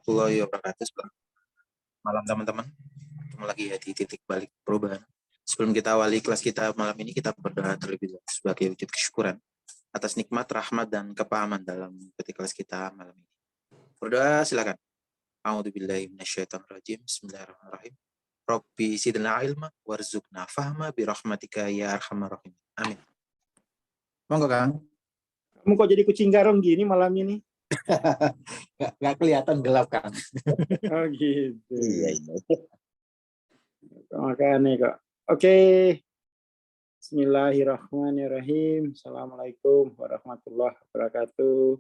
warahmatullahi wabarakatuh. Selamat malam teman-teman. Ketemu lagi ya di titik balik perubahan. Sebelum kita awali kelas kita malam ini, kita berdoa terlebih dahulu sebagai wujud kesyukuran atas nikmat, rahmat, dan kepahaman dalam ketika kelas kita malam ini. Berdoa silakan. A'udzubillahi minasyaitonirrajim. Bismillahirrahmanirrahim. Rabbi zidna ilma warzuqna fahma birahmatika ya arhamar rahim. Amin. Monggo Kang. Kamu kok jadi kucing garong gini malam ini? Nggak kelihatan gelap Kang. Oh gitu. Iya. Makanya kok. Oke. Bismillahirrahmanirrahim. Assalamualaikum warahmatullahi wabarakatuh.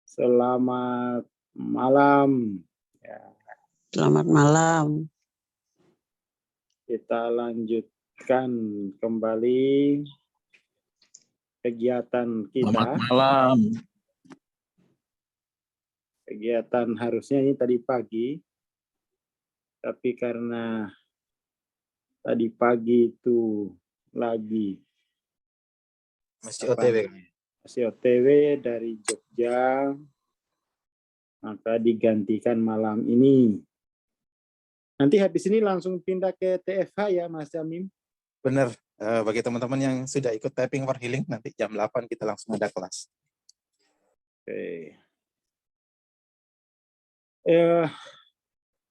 Selamat malam. Ya. Selamat malam. Kita lanjutkan kembali kegiatan kita. Selamat malam. Kegiatan harusnya ini tadi pagi, tapi karena tadi pagi itu lagi Masih OTW. Masih OTW dari Jogja, maka digantikan malam ini. Nanti habis ini langsung pindah ke TFH ya Mas Jamim? Benar. Bagi teman-teman yang sudah ikut typing for healing, nanti jam 8 kita langsung ada kelas. Oke.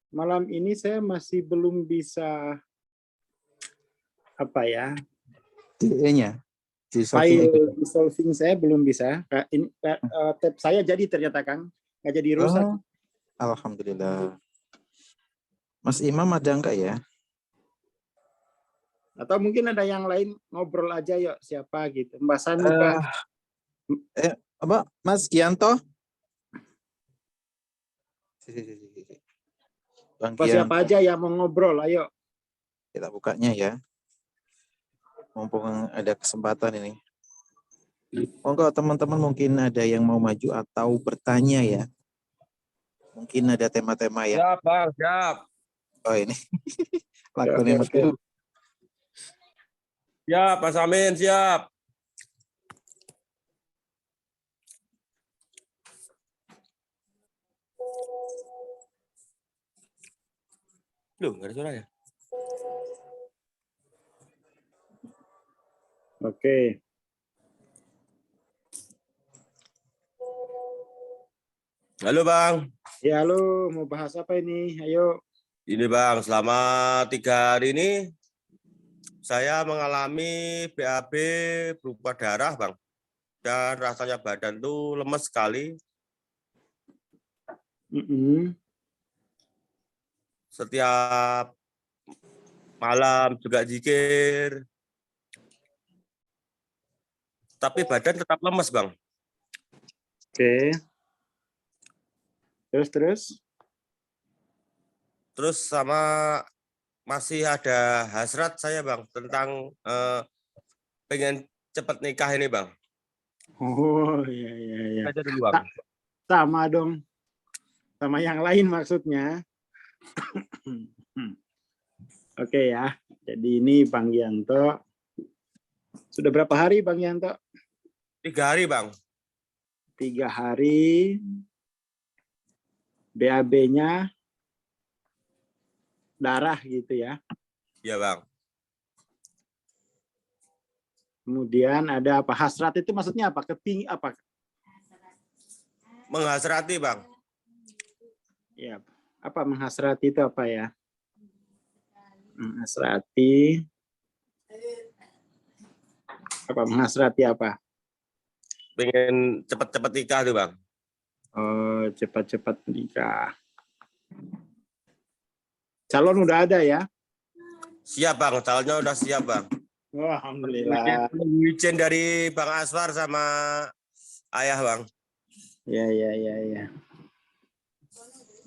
Malam ini saya masih belum bisa apa ya? DE-nya. File solving saya belum bisa. Tab saya jadi ternyata Kang, nggak jadi rusak. Oh, alhamdulillah. Mas Imam ada enggak ya? Atau mungkin ada yang lain, ngobrol aja yuk siapa gitu. Mbak Sani Pak. Apa? Mas Gianto? Bang Pak siapa aja yang mau ngobrol, ayo. Kita bukanya ya. Mumpung ada kesempatan ini. Monggo teman-teman mungkin ada yang mau maju atau bertanya ya. Mungkin ada tema-tema ya. Siap, Bang, siap. Oh ini. Lakukan Mas Guru. Siap, Mas Amin, siap. Loh, nggak ada suara ya? Oke. Halo, Bang. Ya, halo, mau bahas apa ini? Ayo. Ini, Bang, selama 3 hari ini saya mengalami BAB berupa darah, Bang. Dan rasanya badan tuh lemes sekali. Setiap malam juga zikir. Tapi badan tetap lemes, Bang. Oke. Terus? Terus sama masih ada hasrat saya, Bang, tentang pengen cepat nikah ini, Bang. Oh, iya. Aja dulu, Bang. Sama dong. Sama yang lain maksudnya. Oke ya. Jadi ini Bang Yanto. Sudah berapa hari Bang Yanto? 3 hari, Bang. 3 hari. BAB-nya darah gitu ya. Iya, Bang. Kemudian ada apa? Hasrat itu maksudnya apa? Apa? Menghasrati, Bang. Ya, apa menghasrati itu apa ya? Menghasrati. Apa menghasrati apa? Pengen cepat-cepat nikah tuh, Bang. Oh, cepat-cepat nikah. Calon udah ada ya? Siap, Bang. Calonnya udah siap, Bang. Wah, alhamdulillah. Izin dari Bang Aswar sama ayah, Bang. Ya.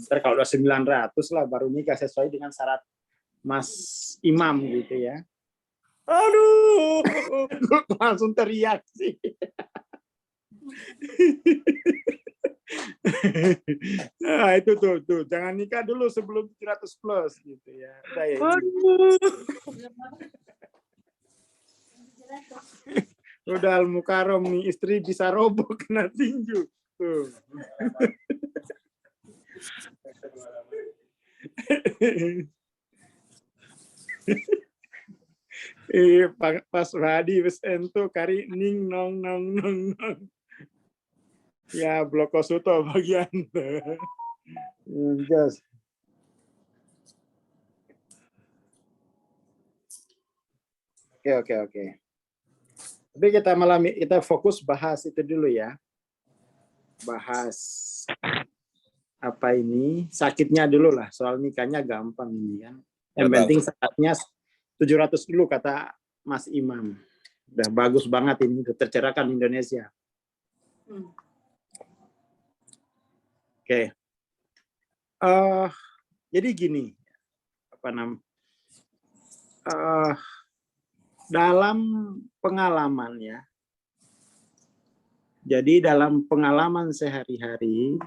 Ntar kalau udah 900 lah baru nikah sesuai dengan syarat Mas Imam gitu ya. Aduh, langsung teriak sih. Nah, itu tuh, jangan nikah dulu sebelum 300 plus gitu ya. Udah ya. Udah Al-Mukarram nih, istri bisa roboh kena tinju. Tuh. Pas Radi wis ento kari ning nong nong nong nong. Ya bloko suto bagian. Just. Oke. Tapi kita malam kita fokus bahas itu dulu ya. Bahas apa ini sakitnya dulu lah. Soal nikahnya gampang ini kan. Yang penting saatnya 700 dulu kata Mas Imam. Udah bagus banget ini, udah tercerahkan Indonesia. Oke. Jadi gini, dalam pengalaman ya. Jadi dalam pengalaman sehari-hari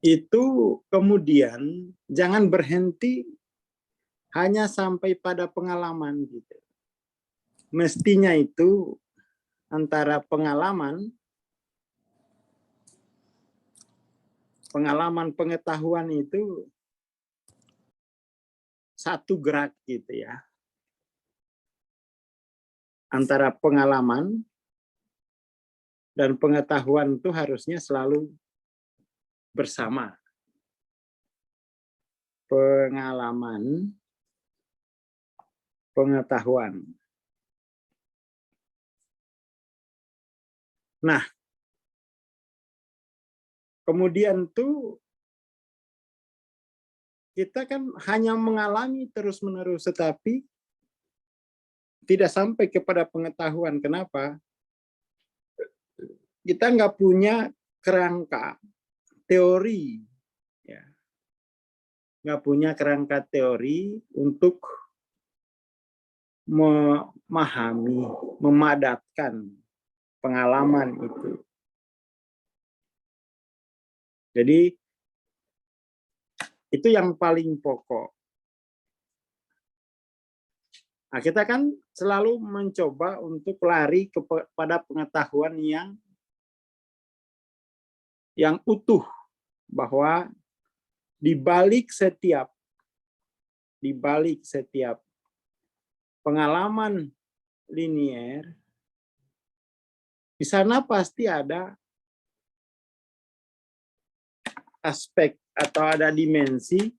itu kemudian jangan berhenti hanya sampai pada pengalaman gitu. Mestinya itu antara pengalaman pengetahuan itu satu gerak gitu ya. Antara pengalaman dan pengetahuan itu harusnya selalu bersama. Pengalaman, pengetahuan. Nah, kemudian tuh kita kan hanya mengalami terus-menerus, tetapi tidak sampai kepada pengetahuan. Kenapa? Kita nggak punya kerangka teori, ya. Nggak punya kerangka teori untuk memahami, memadatkan pengalaman itu. Jadi itu yang paling pokok. Nah, kita kan selalu mencoba untuk lari kepada pengetahuan yang utuh, bahwa di balik setiap pengalaman linier, di sana pasti ada aspek atau ada dimensi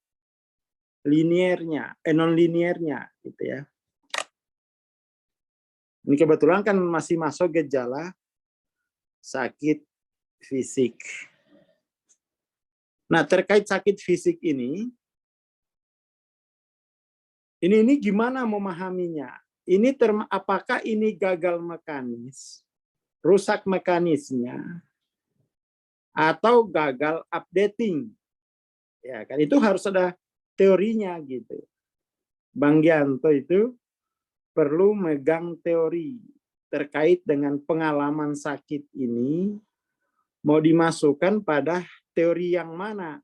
liniernya, non-liniernya gitu ya. Ini kebetulan kan masih masuk gejala sakit fisik. Nah, terkait sakit fisik ini gimana memahaminya? Apakah ini gagal mekanis, rusak mekanisnya, atau gagal updating? Ya kan, itu harus ada teorinya gitu. Bang Gianto itu perlu megang teori terkait dengan pengalaman sakit ini, mau dimasukkan pada teori yang mana?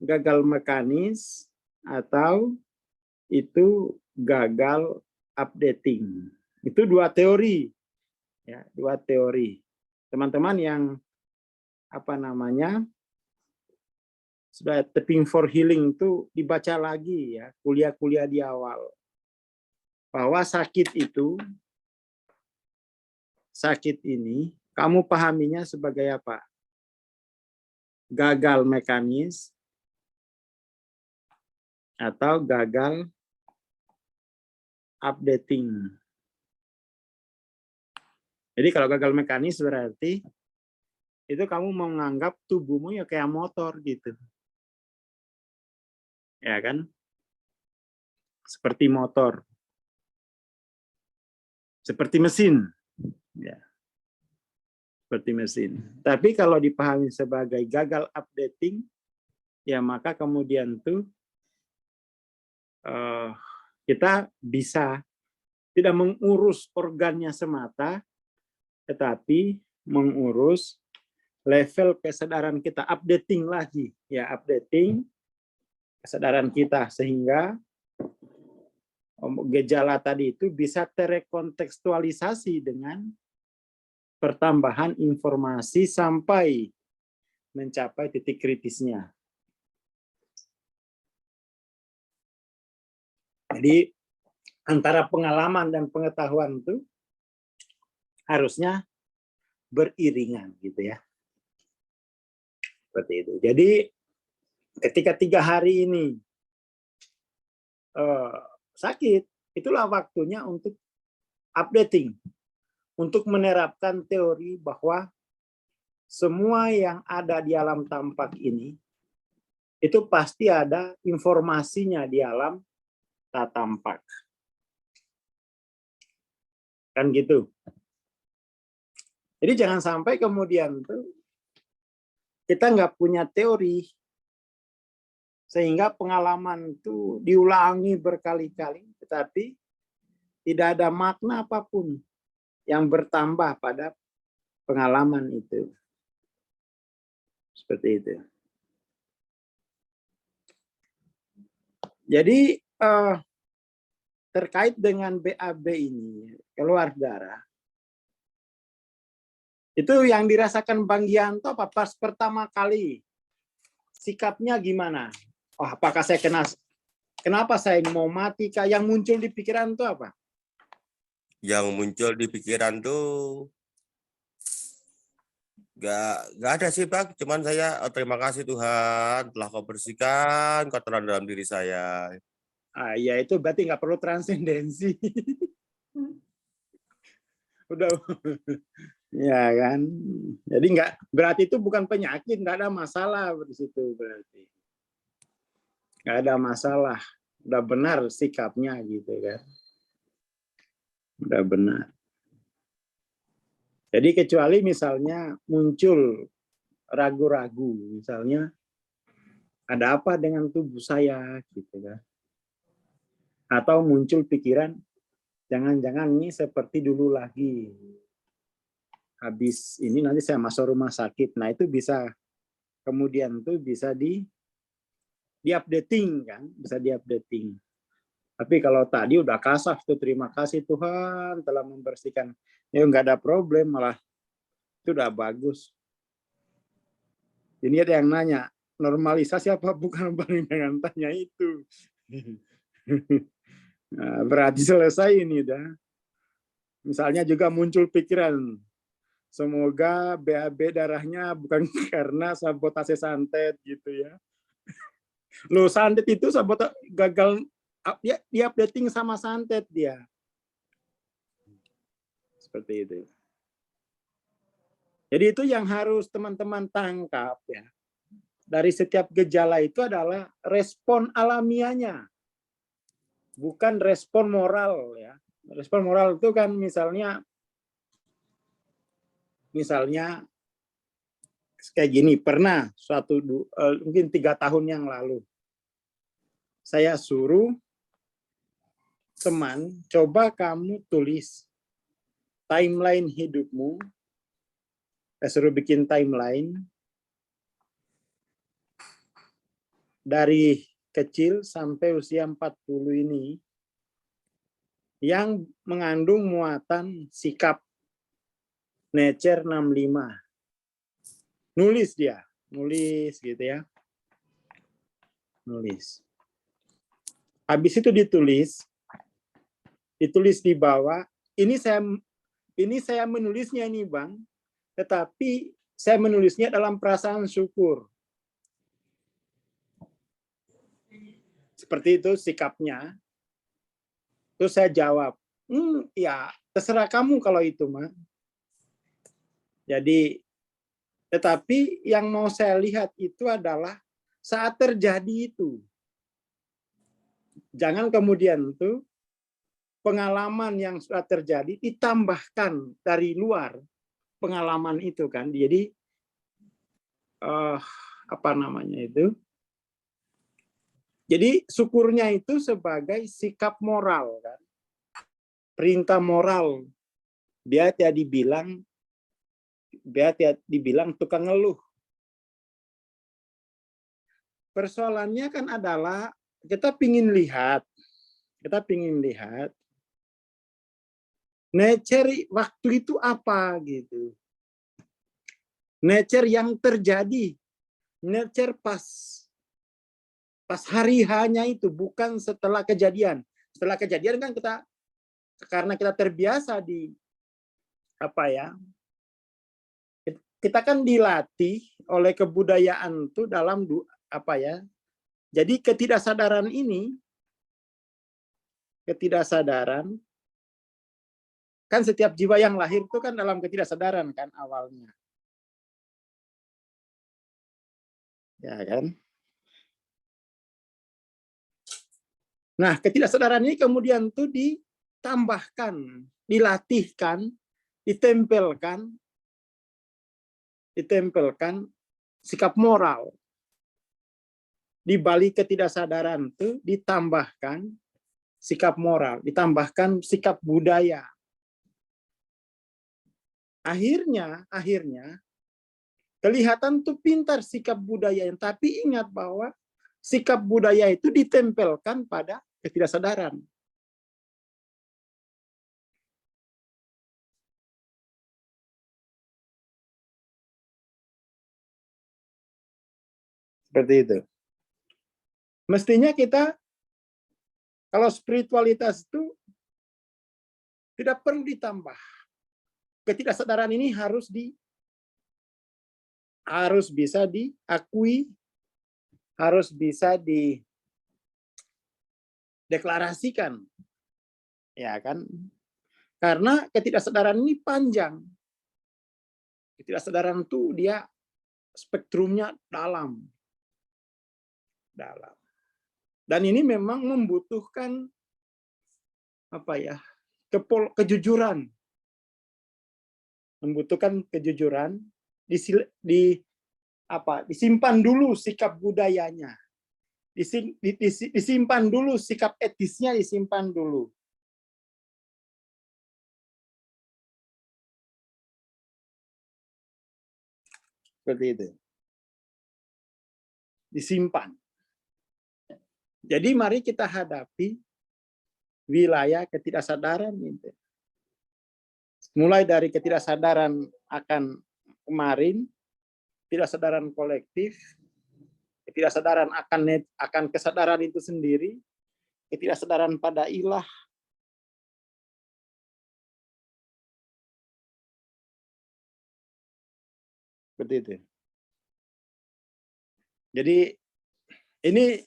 Gagal mekanis atau itu gagal updating? Itu dua teori. Ya, dua teori. Teman-teman yang sudah Tapping for Healing itu dibaca lagi ya, kuliah-kuliah di awal. Bahwa sakit ini kamu pahaminya sebagai apa? Gagal mekanis atau gagal updating. Jadi kalau gagal mekanis berarti itu kamu menganggap tubuhmu ya kayak motor gitu. Ya kan? Seperti motor. Seperti mesin. Ya. Seperti mesin. Tapi kalau dipahami sebagai gagal updating, ya maka kemudian tuh kita bisa tidak mengurus organnya semata, tetapi mengurus level kesadaran kita, updating lagi, ya updating kesadaran kita sehingga gejala tadi itu bisa terrekontekstualisasi dengan pertambahan informasi sampai mencapai titik kritisnya. Jadi antara pengalaman dan pengetahuan itu harusnya beriringan gitu ya. Seperti itu. Jadi ketika 3 hari ini sakit, itulah waktunya untuk updating, untuk menerapkan teori bahwa semua yang ada di alam tampak ini itu pasti ada informasinya di alam tak tampak. Kan gitu. Jadi jangan sampai kemudian tuh kita nggak punya teori sehingga pengalaman itu diulangi berkali-kali, tetapi tidak ada makna apapun yang bertambah pada pengalaman itu. Seperti itu. Jadi terkait dengan BAB ini, keluar darah, itu yang dirasakan Bang Gianto apa pas pertama kali? Sikapnya gimana? Oh, apakah saya kenapa saya mau mati? Yang muncul di pikiran itu apa? Yang muncul di pikiran tuh nggak ada sih Bang, cuman saya terima kasih Tuhan telah kau bersihkan kotoran dalam diri saya. Ya itu berarti nggak perlu transendensi. Udah, ya kan. Jadi nggak berarti itu bukan penyakit, nggak ada masalah di situ berarti. Nggak ada masalah, udah benar sikapnya gitu kan. Udah benar. Jadi kecuali misalnya muncul ragu-ragu, misalnya ada apa dengan tubuh saya gitu kan. Atau muncul pikiran jangan-jangan ini seperti dulu lagi. Habis ini nanti saya masuk rumah sakit. Nah, itu bisa kemudian tuh bisa di-updating kan, bisa di-updating. Tapi kalau tadi udah kasar tuh, terima kasih Tuhan telah membersihkan. Ya nggak ada problem, malah itu udah bagus. Ini ada yang nanya, normalisasi apa bukan Bang? Jangan tanya itu. Nah, berarti selesai ini dah. Misalnya juga muncul pikiran, semoga BAB darahnya bukan karena sabotase santet gitu ya. Loh, santet itu sabotase gagal, dia updating sama santet dia. Seperti itu. Jadi itu yang harus teman-teman tangkap ya. Dari setiap gejala itu adalah respon alamiahnya. Bukan respon moral ya. Respon moral itu kan misalnya kayak gini, pernah mungkin 3 tahun yang lalu saya suruh teman, coba kamu tulis timeline hidupmu. Saya suruh bikin timeline dari kecil sampai usia 40 ini yang mengandung muatan sikap nature 65. Nulis gitu ya. Nulis. Habis itu ditulis di bawah, ini saya menulisnya ini Bang, tetapi saya menulisnya dalam perasaan syukur. Seperti itu sikapnya. Terus saya jawab, ya terserah kamu kalau itu mah. Jadi, tetapi yang mau saya lihat itu adalah saat terjadi itu. Jangan kemudian tuh pengalaman yang sudah terjadi ditambahkan dari luar pengalaman itu kan. Jadi apa namanya itu? Jadi syukurnya itu sebagai sikap moral kan. Perintah moral. Dia tidak dibilang tukang ngeluh. Persoalannya kan adalah kita pingin lihat nature waktu itu apa gitu. Nature yang terjadi nurture pas hari hanya itu, bukan setelah kejadian. Setelah kejadian kan karena kita terbiasa di kita kan dilatih oleh kebudayaan itu dalam jadi ketidaksadaran kan setiap jiwa yang lahir itu kan dalam ketidaksadaran kan awalnya, ya kan. Nah, ketidaksadaran ini kemudian tuh ditambahkan, dilatihkan, ditempelkan sikap moral. Di balik ketidaksadaran itu ditambahkan sikap moral, ditambahkan sikap budaya. Akhirnya kelihatan tuh pintar sikap budaya, tapi ingat bahwa sikap budaya itu ditempelkan pada ketidaksadaran. Seperti itu. Mestinya kita, kalau spiritualitas itu tidak perlu ditambah. Ketidaksadaran ini harus bisa diakui, harus bisa dideklarasikan, ya kan? Karena ketidaksadaran ini panjang. Ketidaksadaran itu dia spektrumnya dalam. Dan ini memang membutuhkan kejujuran. Membutuhkan kejujuran, disimpan dulu sikap budayanya. Disimpan dulu sikap etisnya, disimpan dulu. Seperti itu. Disimpan. Jadi mari kita hadapi wilayah ketidaksadaran itu. Mulai dari ketidaksadaran akan kemarin, ketidaksadaran kolektif, ketidaksadaran akan kesadaran itu sendiri, ketidaksadaran pada ilah, seperti itu. Jadi ini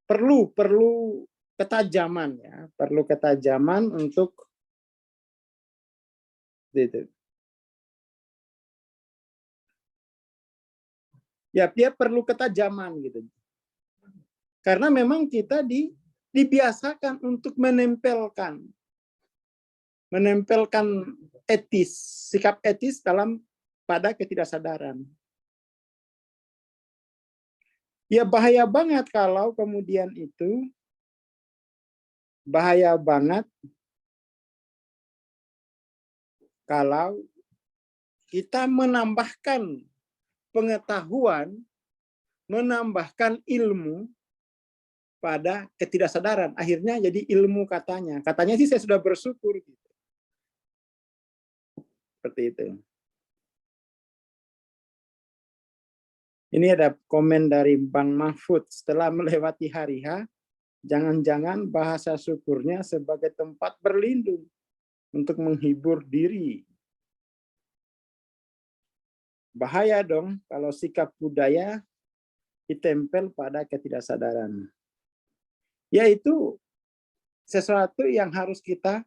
perlu ketajaman ya, perlu ketajaman untuk itu. Ya, dia perlu ketajaman gitu. Karena memang kita dibiasakan untuk menempelkan etis, sikap etis pada ketidaksadaran. Ya bahaya banget kalau kemudian itu, bahaya banget kalau kita menambahkan pengetahuan, menambahkan ilmu pada ketidaksadaran. Akhirnya jadi ilmu katanya. Katanya sih saya sudah bersyukur. Gitu. Seperti itu. Ini ada komen dari Bang Mahfud. Setelah melewati hari H, jangan-jangan bahasa syukurnya sebagai tempat berlindung untuk menghibur diri. Bahaya dong kalau sikap budaya ditempel pada ketidaksadaran. Yaitu sesuatu yang harus kita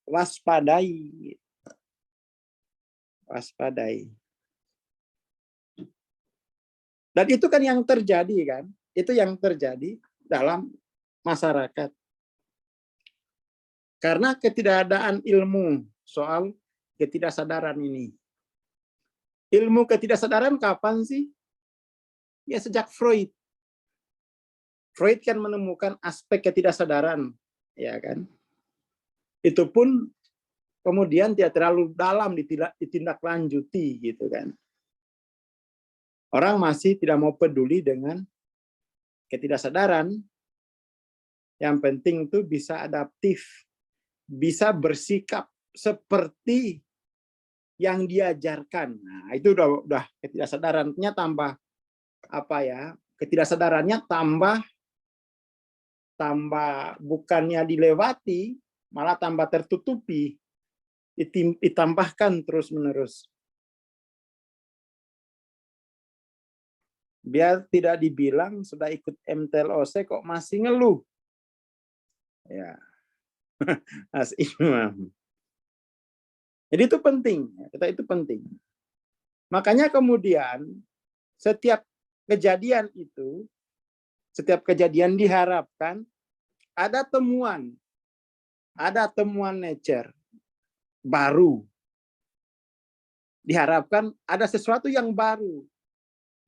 waspadai. Waspadai. Dan itu kan yang terjadi kan? Itu yang terjadi dalam masyarakat. Karena ketidakadaan ilmu soal ketidaksadaran ini. Ilmu ketidaksadaran kapan sih? Ya sejak Freud. Freud kan menemukan aspek ketidaksadaran, ya kan? Itu pun kemudian tidak terlalu dalam ditindaklanjuti gitu kan. Orang masih tidak mau peduli dengan ketidaksadaran. Yang penting itu bisa adaptif, bisa bersikap seperti yang diajarkan. Nah, itu udah ketidaksadarannya tambah apa ya? Ketidaksadarannya tambah bukannya dilewati, malah tambah tertutupi, ditambahkan terus-menerus. Biar tidak dibilang sudah ikut MTLOC kok masih ngeluh. Ya. Mas Imam. Jadi itu penting, itu penting. Makanya kemudian setiap kejadian itu, setiap kejadian diharapkan ada temuan nature baru. Diharapkan ada sesuatu yang baru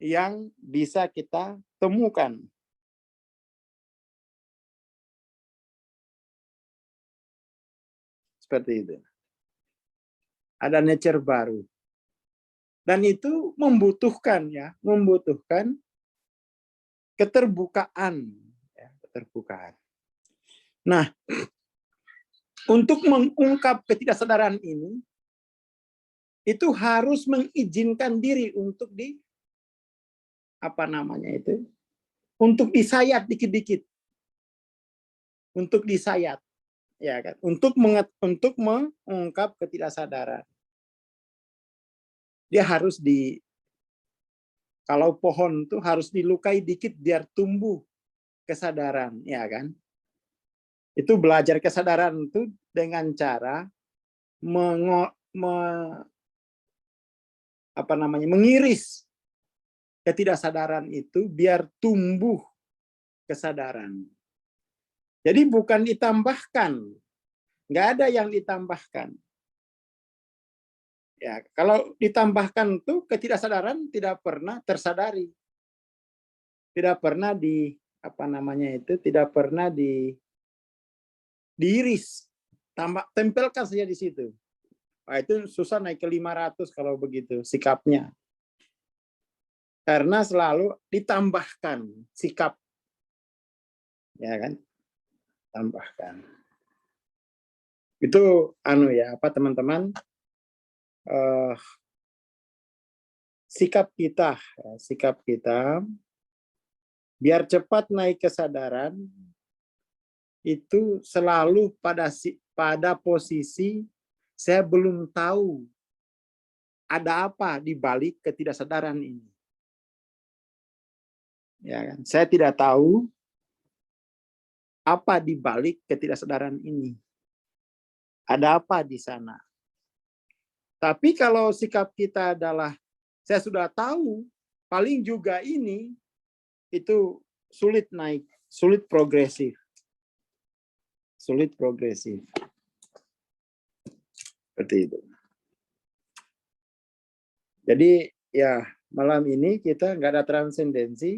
yang bisa kita temukan. Seperti itu. Ada nature baru. Dan itu membutuhkan keterbukaan, ya, keterbukaan. Nah, untuk mengungkap ketidaksadaran ini, itu harus mengizinkan diri untuk untuk disayat dikit-dikit, untuk disayat, ya kan, untuk mengungkap ketidaksadaran. Dia harus kalau pohon itu harus dilukai dikit biar tumbuh kesadaran, ya kan? Itu belajar kesadaran itu dengan cara mengiris ketidaksadaran itu biar tumbuh kesadaran. Jadi bukan ditambahkan, nggak ada yang ditambahkan. Ya, kalau ditambahkan tuh ketidaksadaran tidak pernah tersadari, tidak pernah tidak pernah diiris, tempelkan saja di situ. Nah, itu susah naik ke 500 kalau begitu sikapnya. Karena selalu ditambahkan sikap. Ya kan? Tambahkan. Itu teman-teman? Sikap kita biar cepat naik kesadaran itu selalu pada posisi saya belum tahu ada apa di balik ketidaksadaran ini. Ya kan? Saya tidak tahu apa di balik ketidaksadaran ini. Ada apa di sana? Tapi kalau sikap kita adalah saya sudah tahu, paling juga ini itu sulit naik, sulit progresif. Sulit progresif. Seperti itu. Jadi ya malam ini kita nggak ada transendensi,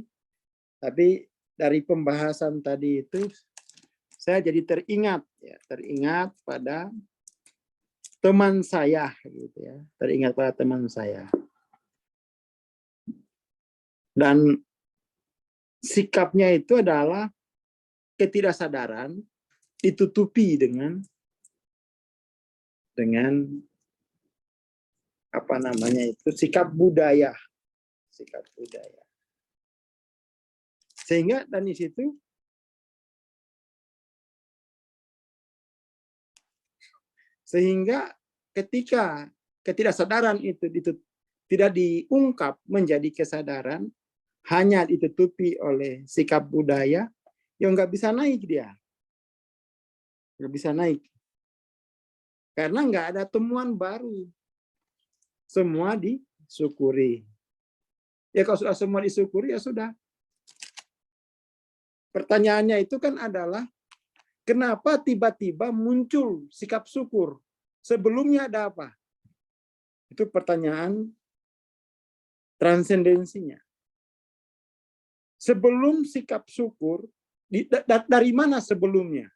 tapi dari pembahasan tadi itu saya jadi teringat pada teman saya, gitu ya, teringat pada teman saya. Dan sikapnya itu adalah ketidaksadaran ditutupi dengan sikap budaya, sehingga dan di situ ketika ketidaksadaran itu tidak diungkap menjadi kesadaran, hanya ditutupi oleh sikap budaya, ya nggak bisa naik dia. Nggak bisa naik. Karena nggak ada temuan baru. Semua disyukuri. Ya kalau sudah semua disyukuri, ya sudah. Pertanyaannya itu kan adalah, kenapa tiba-tiba muncul sikap syukur? Sebelumnya ada apa? Itu pertanyaan transendensinya. Sebelum sikap syukur, dari mana sebelumnya?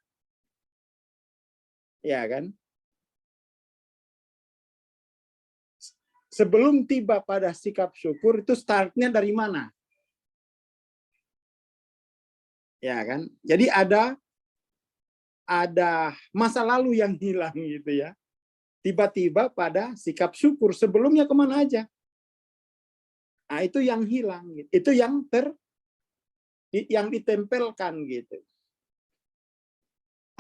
Ya kan? Sebelum tiba pada sikap syukur, itu startnya dari mana? Ya kan? Jadi ada masa lalu yang hilang gitu ya. tiba-tiba pada sikap syukur. Sebelumnya kemana aja? Nah, itu yang hilang. Itu yang ditempelkan gitu.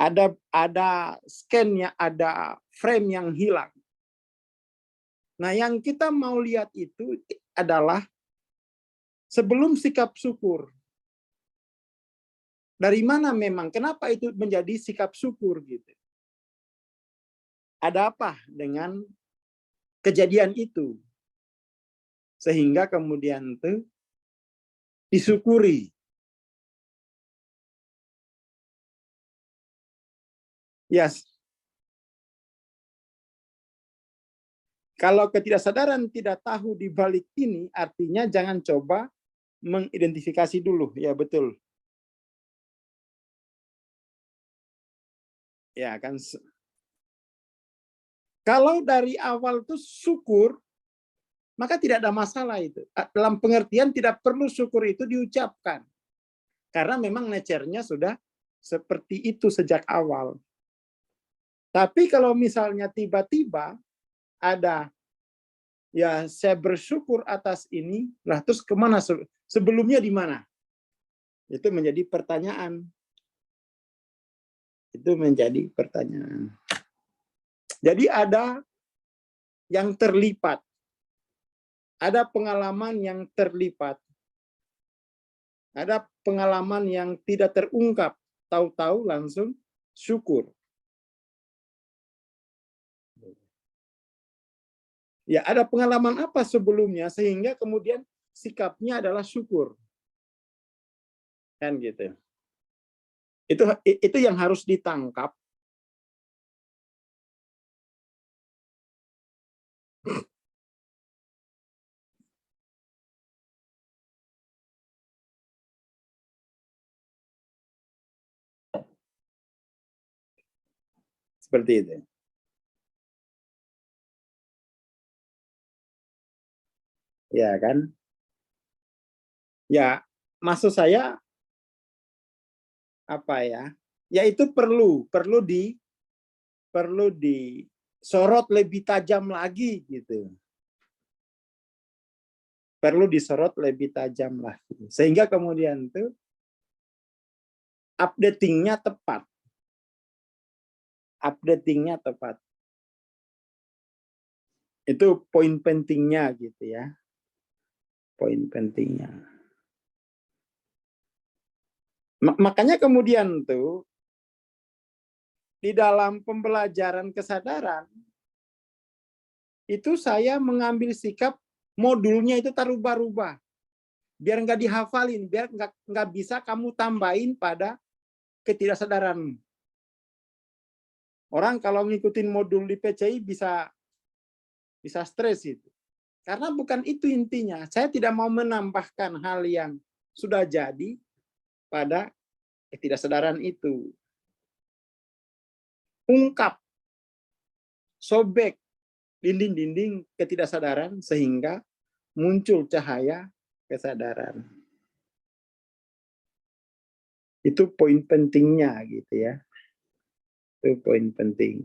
Ada scan-nya, ada frame yang hilang. Nah, yang kita mau lihat itu adalah sebelum sikap syukur. Dari mana memang? Kenapa itu menjadi sikap syukur gitu? Ada apa dengan kejadian itu? Sehingga kemudian itu disyukuri. Yes. Kalau ketidaksadaran tidak tahu di balik ini, artinya jangan coba mengidentifikasi dulu. Ya, betul. Ya, kan. Kalau dari awal itu syukur, maka tidak ada masalah itu. Dalam pengertian tidak perlu syukur itu diucapkan. Karena memang nature-nya sudah seperti itu sejak awal. Tapi kalau misalnya tiba-tiba ada, ya saya bersyukur atas ini, lah terus kemana? Sebelumnya di mana? Itu menjadi pertanyaan. Itu menjadi pertanyaan. Jadi ada yang terlipat. Ada pengalaman yang terlipat. Ada pengalaman yang tidak terungkap. Tahu-tahu langsung syukur. Ya, ada pengalaman apa sebelumnya sehingga kemudian sikapnya adalah syukur. Kan gitu. Itu yang harus ditangkap. Seperti itu. Ya kan? Ya, maksud saya apa ya? Ya itu perlu disorot lebih tajam lagi gitu. Perlu disorot lebih tajam lagi. Sehingga kemudian tuh updating-nya tepat. Updating-nya tepat. Itu poin pentingnya gitu ya. Poin pentingnya. Makanya kemudian tuh di dalam pembelajaran kesadaran itu saya mengambil sikap modulnya itu tak rubah-rubah. Biar nggak dihafalin, biar nggak bisa kamu tambahin pada ketidaksadaran. Orang kalau ngikutin modul di PCI bisa stres itu. Karena bukan itu intinya. Saya tidak mau menambahkan hal yang sudah jadi pada ketidaksadaran itu. Ungkap, sobek dinding-dinding ketidaksadaran sehingga muncul cahaya kesadaran. Itu poin pentingnya gitu ya. Itu poin penting.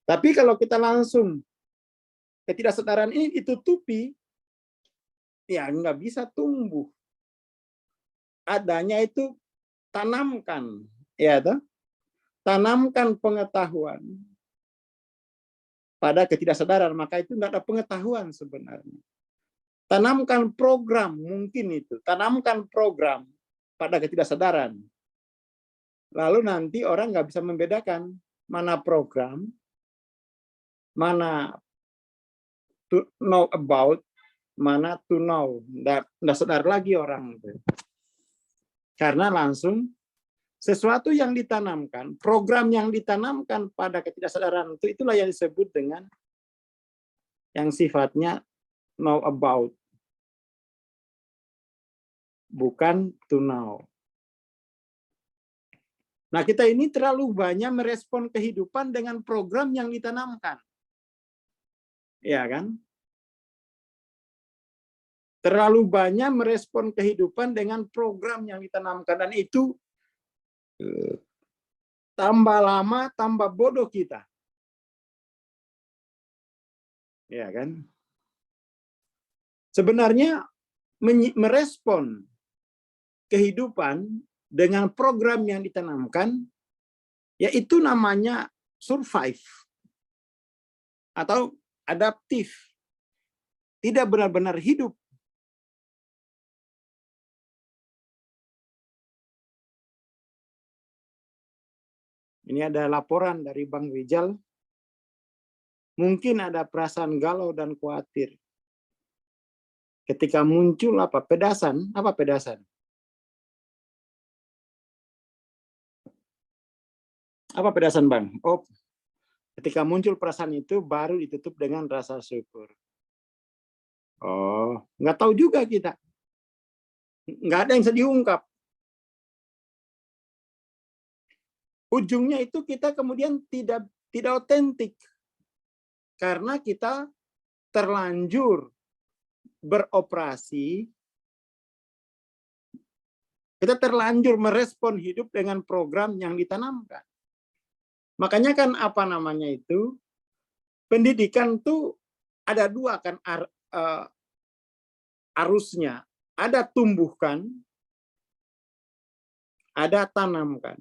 Tapi kalau kita langsung ketidaksadaran ini ditutupi, ya nggak bisa tumbuh. Adanya itu tanamkan, ya toh? Tanamkan pengetahuan pada ketidaksadaran, maka itu nggak ada pengetahuan sebenarnya. Tanamkan program, mungkin itu. Tanamkan program pada ketidaksadaran. Lalu nanti orang nggak bisa membedakan mana program, mana to know about, mana to know. Nggak sadar lagi orang. Karena langsung sesuatu yang ditanamkan, program yang ditanamkan pada ketidaksadaran itu, itulah yang disebut dengan yang sifatnya know about. Bukan to know. Nah, kita ini terlalu banyak merespon kehidupan dengan program yang ditanamkan. Ya kan? Terlalu banyak merespon kehidupan dengan program yang ditanamkan. Dan itu tambah lama tambah bodoh kita. Ya kan? Sebenarnya merespon kehidupan dengan program yang ditanamkan, yaitu namanya survive atau adaptif. Tidak benar-benar hidup. Ini ada laporan dari Bang Rijal. Mungkin ada perasaan galau dan khawatir. Ketika muncul pedasan? Apa pedasan? Apa pedasan, Bang? Oh, ketika muncul perasaan itu baru ditutup dengan rasa syukur. Oh, nggak tahu juga kita. Nggak ada yang bisa diungkap. Ujungnya itu kita kemudian tidak otentik. Karena kita terlanjur beroperasi, kita terlanjur merespon hidup dengan program yang ditanamkan. Makanya kan pendidikan tuh ada dua kan arusnya. Ada tumbuhkan, ada tanamkan.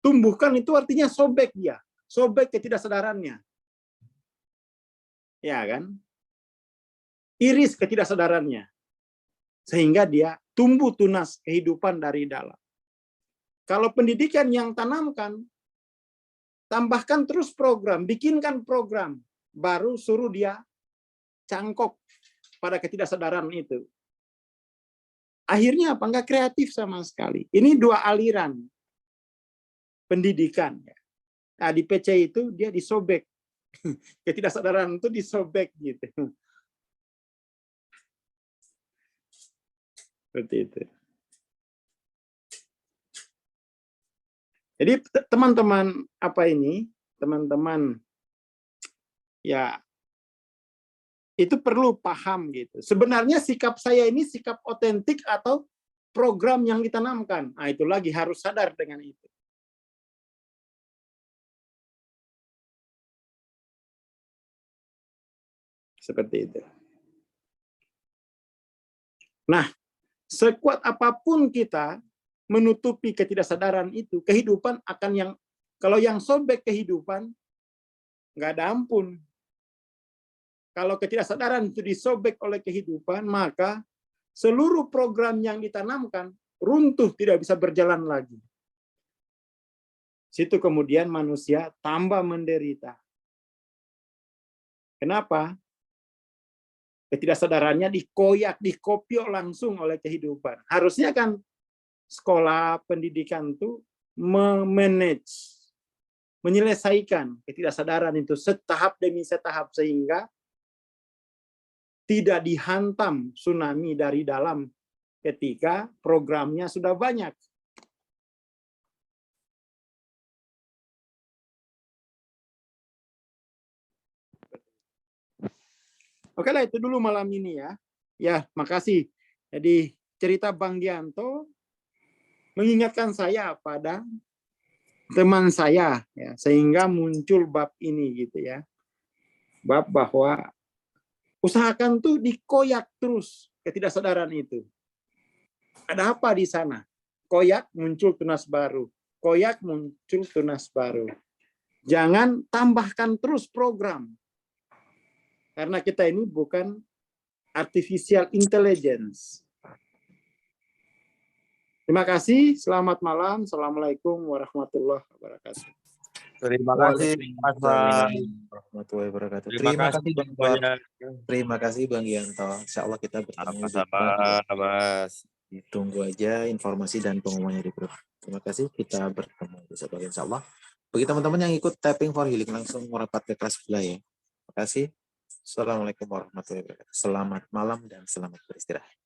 Tumbuhkan itu artinya sobek dia, sobek ketidaksadarannya. Ya kan? Iris ketidaksadarannya. Sehingga dia tumbuh tunas kehidupan dari dalam. Kalau pendidikan yang tanamkan, tambahkan terus program, bikinkan program, baru suruh dia cangkok pada ketidaksadaran itu. Akhirnya apa? Enggak kreatif sama sekali. Ini dua aliran pendidikan. Nah, di PC itu dia disobek. Ketidaksadaran itu disobek gitu. Seperti itu. Jadi teman-teman teman-teman ya itu perlu paham gitu. Sebenarnya sikap saya ini sikap otentik atau program yang ditanamkan. Nah, itu lagi harus sadar dengan itu. Seperti itu. Nah, sekuat apapun kita menutupi ketidaksadaran itu, kehidupan akan kalau yang sobek kehidupan, nggak ada ampun. Kalau ketidaksadaran itu disobek oleh kehidupan, maka seluruh program yang ditanamkan runtuh, tidak bisa berjalan lagi. Situ kemudian manusia tambah menderita. Kenapa? Ketidaksadarannya dikoyak, dikopiok langsung oleh kehidupan. Harusnya kan sekolah pendidikan itu memanage, menyelesaikan ketidaksadaran itu setahap demi setahap sehingga tidak dihantam tsunami dari dalam ketika programnya sudah banyak. Oke lah, itu dulu malam ini ya. Ya, makasih. Jadi cerita Bang Gianto mengingatkan saya pada teman saya ya, sehingga muncul bab ini gitu ya. Bab bahwa usahakan tuh dikoyak terus ketidaksadaran itu. Ada apa di sana? Koyak muncul tunas baru. Koyak muncul tunas baru. Jangan tambahkan terus program. Karena kita ini bukan artificial intelligence. Terima kasih. Selamat malam. Assalamualaikum warahmatullahi wabarakatuh. Terima kasih, Mas Bang. Warahmatullahi wabarakatuh. Terima kasih Bang Fuad. banyak. Terima kasih Bang Gianto. Insya Allah kita bertemu Sama-sama, Mas. Ditunggu aja informasi dan pengumumannya di grup. Terima kasih. Kita bertemu besok lagi insya Allah. Bagi teman-teman yang ikut tapping for healing langsung merapat ke kelas sebelah ya. Terima kasih. Assalamualaikum warahmatullahi wabarakatuh. Selamat malam dan selamat beristirahat.